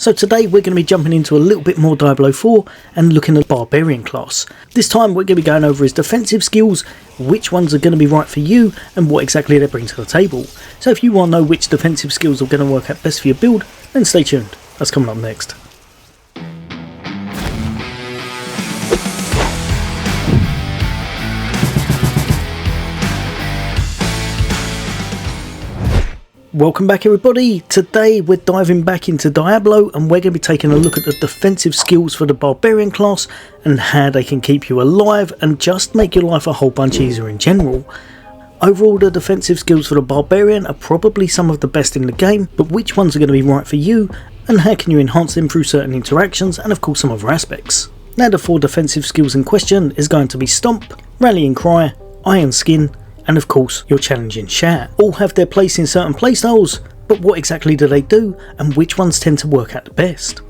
So today we're going to be jumping into a little bit more Diablo 4 and looking at the Barbarian class. This time we're going to be going over his defensive skills, which ones are going to be right for you and what exactly they bring to the table. So if you want to know which defensive skills are going to work out best for your build, then stay tuned, that's coming up next. Welcome back everybody. Today we're diving back into Diablo and we're going to be taking a look at the defensive skills for the Barbarian class and how they can keep you alive and just make your life a whole bunch easier in general. Overall, the defensive skills for the Barbarian are probably some of the best in the game, but which ones are going to be right for you and how can you enhance them through certain interactions and of course some other aspects. Now the 4 defensive skills in question is going to be Stomp, Rallying Cry, Iron Skin, and of course your challenging shout. All have their place in certain playstyles, but what exactly do they do and which ones tend to work out the best?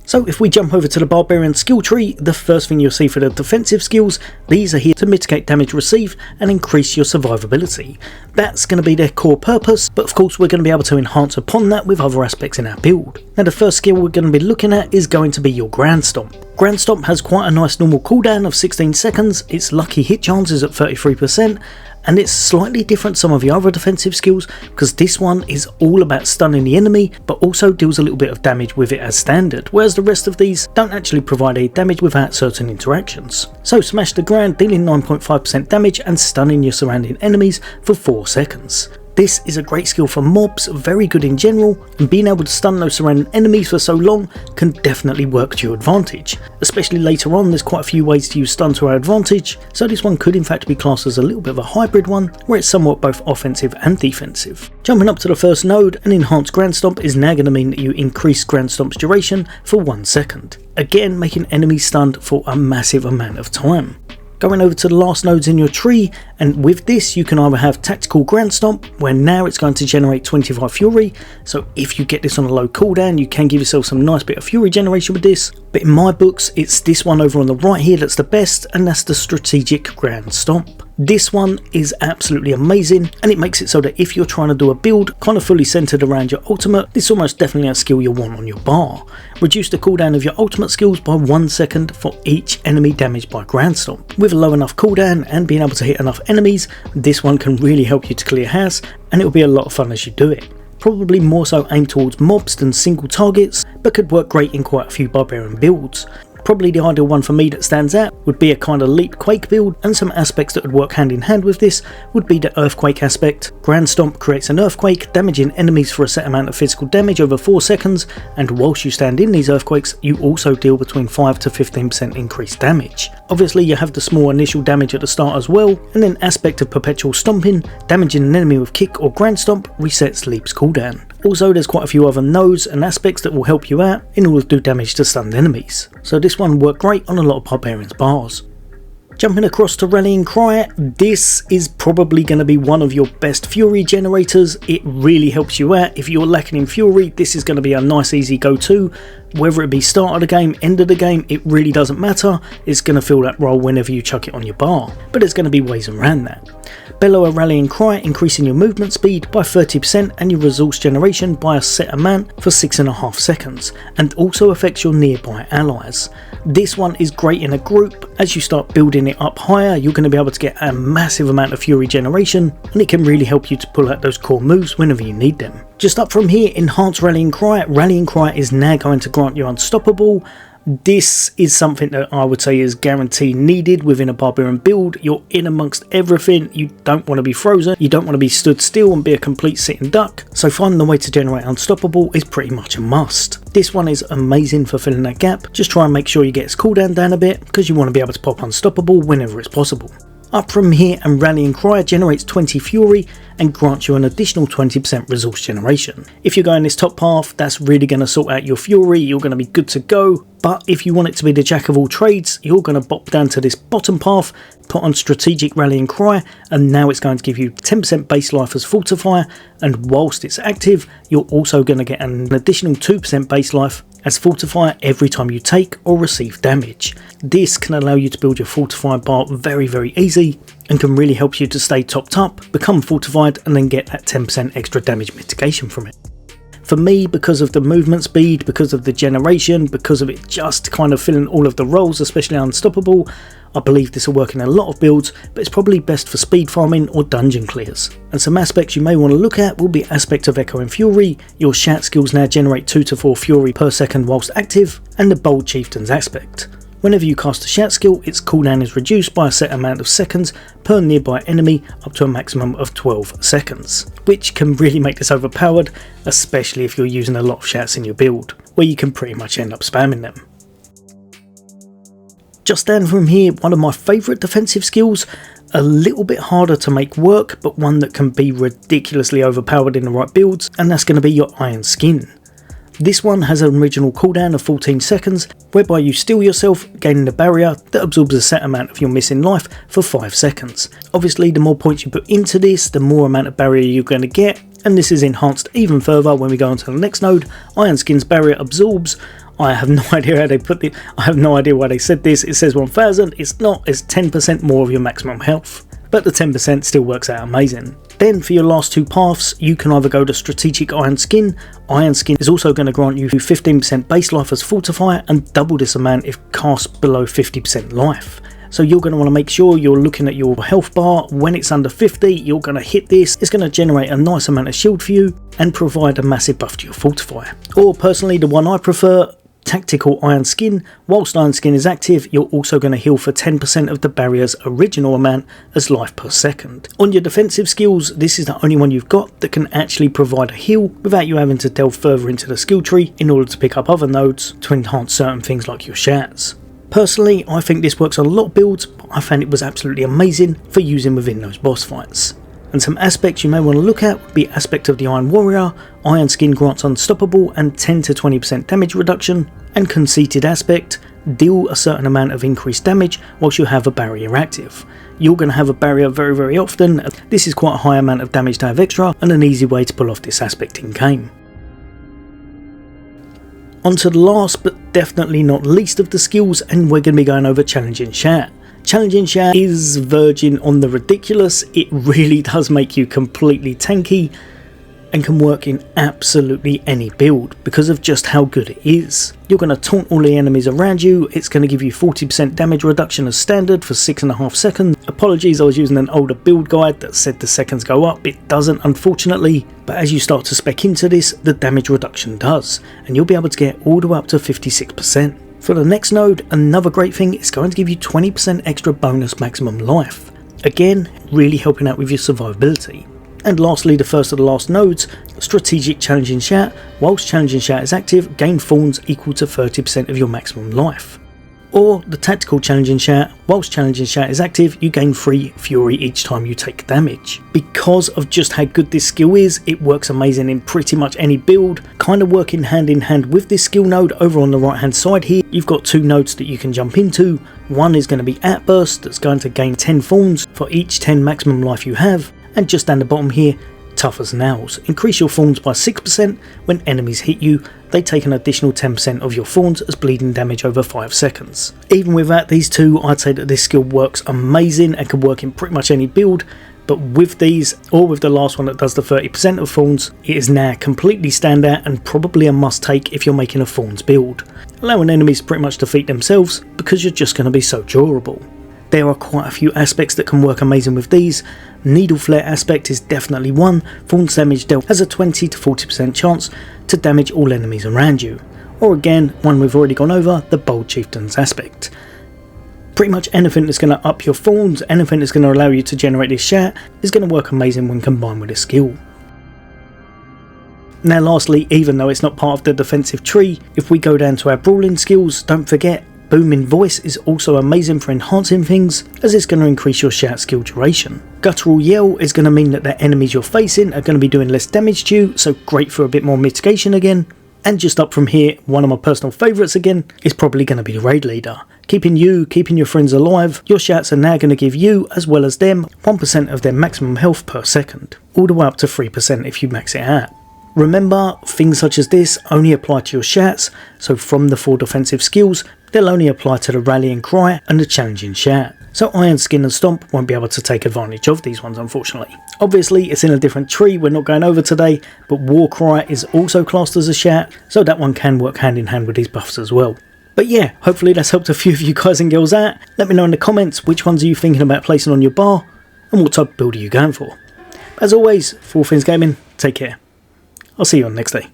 So if we jump over to the Barbarian skill tree, the first thing you'll see for the defensive skills, these are here to mitigate damage received and increase your survivability. That's going to be their core purpose, but of course we're going to be able to enhance upon that with other aspects in our build. Now the first skill we're going to be looking at is going to be your Grand Stomp. Grand Stomp has quite a nice normal cooldown of 16 seconds, its lucky hit chance is at 33%, and it's slightly different to some of the other defensive skills because this one is all about stunning the enemy but also deals a little bit of damage with it as standard, whereas the rest of these don't actually provide any damage without certain interactions. So smash the ground, dealing 9.5% damage and stunning your surrounding enemies for 4 seconds. This is a great skill for mobs, very good in general, and being able to stun those surrounding enemies for so long can definitely work to your advantage. Especially later on, there's quite a few ways to use stun to our advantage, so this one could in fact be classed as a little bit of a hybrid one, where it's somewhat both offensive and defensive. Jumping up to the first node, an enhanced Grand Stomp is now going to mean that you increase Grand Stomp's duration for 1 second. Again, making enemies stunned for a massive amount of time. Going over to the last nodes in your tree, and with this you can either have Tactical Grand Stomp, where now it's going to generate 25 Fury, so if you get this on a low cooldown you can give yourself some nice bit of Fury generation with this, but in my books it's this one over on the right here that's the best, and that's the Strategic Grand Stomp. This one is absolutely amazing and it makes it so that if you're trying to do a build kind of fully centered around your ultimate, this is almost definitely a skill you'll want on your bar. Reduce the cooldown of your ultimate skills by 1 second for each enemy damaged by Grand Stomp. With a low enough cooldown and being able to hit enough enemies, this one can really help you to clear house and it'll be a lot of fun as you do it. Probably more so aimed towards mobs than single targets, but could work great in quite a few Barbarian builds. Probably the ideal one for me that stands out would be a kind of Leap Quake build, and some aspects that would work hand in hand with this would be the Earthquake aspect. Grand Stomp creates an earthquake, damaging enemies for a set amount of physical damage over 4 seconds, and whilst you stand in these earthquakes you also deal between 5 to 15% increased damage. Obviously you have the small initial damage at the start as well, and then aspect of Perpetual Stomping, damaging an enemy with Kick or Grand Stomp resets Leap's cooldown. Also there's quite a few other nodes and aspects that will help you out in order to do damage to stunned enemies, so this one worked great on a lot of Barbarians bars. Jumping across to Rallying Cry, this is probably going to be one of your best Fury generators. It really helps you out. If you're lacking in Fury, this is going to be a nice easy go-to. Whether it be start of the game, end of the game, it really doesn't matter. It's going to fill that role whenever you chuck it on your bar, but there's going to be ways around that. Bellow a Rallying Cry, increasing your movement speed by 30% and your resource generation by a set amount for 6.5 seconds, and also affects your nearby allies. This one is great in a group. As you start building it up higher, you're going to be able to get a massive amount of Fury generation, and it can really help you to pull out those core moves whenever you need them. Just up from here, enhance Rallying Cry. Rallying Cry is now going to grant you Unstoppable. This is something that I would say is guaranteed needed within a Barbarian build. You're in amongst everything, you don't want to be frozen, you don't want to be stood still and be a complete sitting duck, so finding a way to generate Unstoppable is pretty much a must. This one is amazing for filling that gap. Just try and make sure you get its cooldown down a bit because you want to be able to pop Unstoppable whenever it's possible. Up from here, and Rallying Cry generates 20 Fury and grants you an additional 20% resource generation. If you're going this top path, that's really going to sort out your Fury, you're going to be good to go. But if you want it to be the jack of all trades, you're going to bop down to this bottom path, put on Strategic Rallying Cry, and now it's going to give you 10% base life as Fortifier, and whilst it's active, you're also going to get an additional 2% base life as Fortifier every time you take or receive damage. This can allow you to build your Fortifier bar very easy and can really help you to stay topped up, become fortified and then get that 10% extra damage mitigation from it. For me, because of the movement speed, because of the generation, because of it just kind of filling all of the roles, especially unstoppable, I believe this will work in a lot of builds, but it's probably best for speed farming or dungeon clears. And some aspects you may want to look at will be aspect of Echo and Fury, your shat skills now generate 2 to 4 Fury per second whilst active, and the Bold Chieftain's aspect. Whenever you cast a shat skill, its cooldown is reduced by a set amount of seconds per nearby enemy up to a maximum of 12 seconds, which can really make this overpowered, especially if you're using a lot of shats in your build, where you can pretty much end up spamming them. Just down from here, one of my favourite defensive skills, a little bit harder to make work, but one that can be ridiculously overpowered in the right builds, and that's going to be your Iron Skin. This one has an original cooldown of 14 seconds, whereby you steal yourself, gaining a barrier that absorbs a set amount of your missing life for 5 seconds. Obviously, the more points you put into this, the more amount of barrier you're going to get, and this is enhanced even further when we go on to the next node. Iron Skin's barrier absorbs. I have no idea how they put it. I have no idea why they said this. It says 1000. It's not. It's 10% more of your maximum health. But the 10% still works out amazing. Then for your last two paths, you can either go to Strategic Iron Skin. Iron Skin is also going to grant you 15% base life as Fortifier and double this amount if cast below 50% life. So you're going to want to make sure you're looking at your health bar. When it's under 50, you're going to hit this. It's going to generate a nice amount of shield for you and provide a massive buff to your Fortifier. Or personally, the one I prefer, Tactical Iron Skin. Whilst Iron Skin is active, you're also going to heal for 10% of the barrier's original amount as life per second. On your defensive skills, this is the only one you've got that can actually provide a heal without you having to delve further into the skill tree in order to pick up other nodes to enhance certain things like your shats. Personally, I think this works on a lot of builds, but I found it was absolutely amazing for using within those boss fights. And some aspects you may want to look at would be aspect of the Iron Warrior. Iron Skin grants unstoppable and 10 to 20% damage reduction, and conceited aspect, deal a certain amount of increased damage whilst you have a barrier active. You're going to have a barrier very often. This is quite a high amount of damage to have extra and an easy way to pull off this aspect in game. On to the last but definitely not least of the skills, and we're going to be going over Challenging Shat. Challenging Shat is verging on the ridiculous. It really does make you completely tanky and can work in absolutely any build because of just how good it is. You're going to taunt all the enemies around you. It's going to give you 40% damage reduction as standard for 6.5 seconds. Apologies, I was using an older build guide that said the seconds go up. It doesn't, unfortunately, but as you start to spec into this, the damage reduction does, and you'll be able to get all the way up to 56%. For the next node, another great thing, it's going to give you 20% extra bonus maximum life. Again, really helping out with your survivability. And lastly, the first of the last nodes, Strategic Challenging Shat. Whilst Challenging Shat is active, gain thorns equal to 30% of your maximum life. Or the Tactical Challenging Shat. Whilst Challenging Shat is active, you gain 3 Fury each time you take damage. Because of just how good this skill is, it works amazing in pretty much any build. Kind of working hand in hand with this skill node. Over on the right hand side here, you've got 2 nodes that you can jump into. One is going to be Outburst, that's going to gain 10 thorns for each 10 maximum life you have. And just down the bottom here, Tough as Nails. Increase your thorns by 6%. When enemies hit you, they take an additional 10% of your thorns as bleeding damage over 5 seconds. Even without these two, I'd say that this skill works amazing and can work in pretty much any build. But with these, or with the last one that does the 30% of thorns, it is now completely standout and probably a must take if you're making a thorns build, allowing enemies to pretty much defeat themselves because you're just going to be so durable. There are quite a few aspects that can work amazing with these. Needle Flare aspect is definitely one. Thorns damage dealt has a 20 to 40% chance to damage all enemies around you. Or again, one we've already gone over, the Bold Chieftain's aspect. Pretty much anything that's going to up your thorns, anything that's going to allow you to generate this shat, is going to work amazing when combined with a skill. Now lastly, even though it's not part of the defensive tree, if we go down to our brawling skills, don't forget, Booming Voice is also amazing for enhancing things, as it's going to increase your shout skill duration. Guttural Yell is going to mean that the enemies you're facing are going to be doing less damage to you, so great for a bit more mitigation again. And just up from here, one of my personal favourites again is probably going to be the Raid Leader. Keeping your friends alive, your shouts are now going to give you, as well as them, 1% of their maximum health per second, all the way up to 3% if you max it out. Remember, things such as this only apply to your shats, so from the 4 defensive skills, they'll only apply to the Rallying Cry and the Challenging Shat. So Iron Skin and Stomp won't be able to take advantage of these ones, unfortunately. Obviously it's in a different tree we're not going over today, but Warcry is also classed as a shout, so that one can work hand in hand with these buffs as well. But yeah, hopefully that's helped a few of you guys and girls out. Let me know in the comments which ones are you thinking about placing on your bar, and what type of build are you going for. As always, for all things gaming, take care. I'll see you on next day.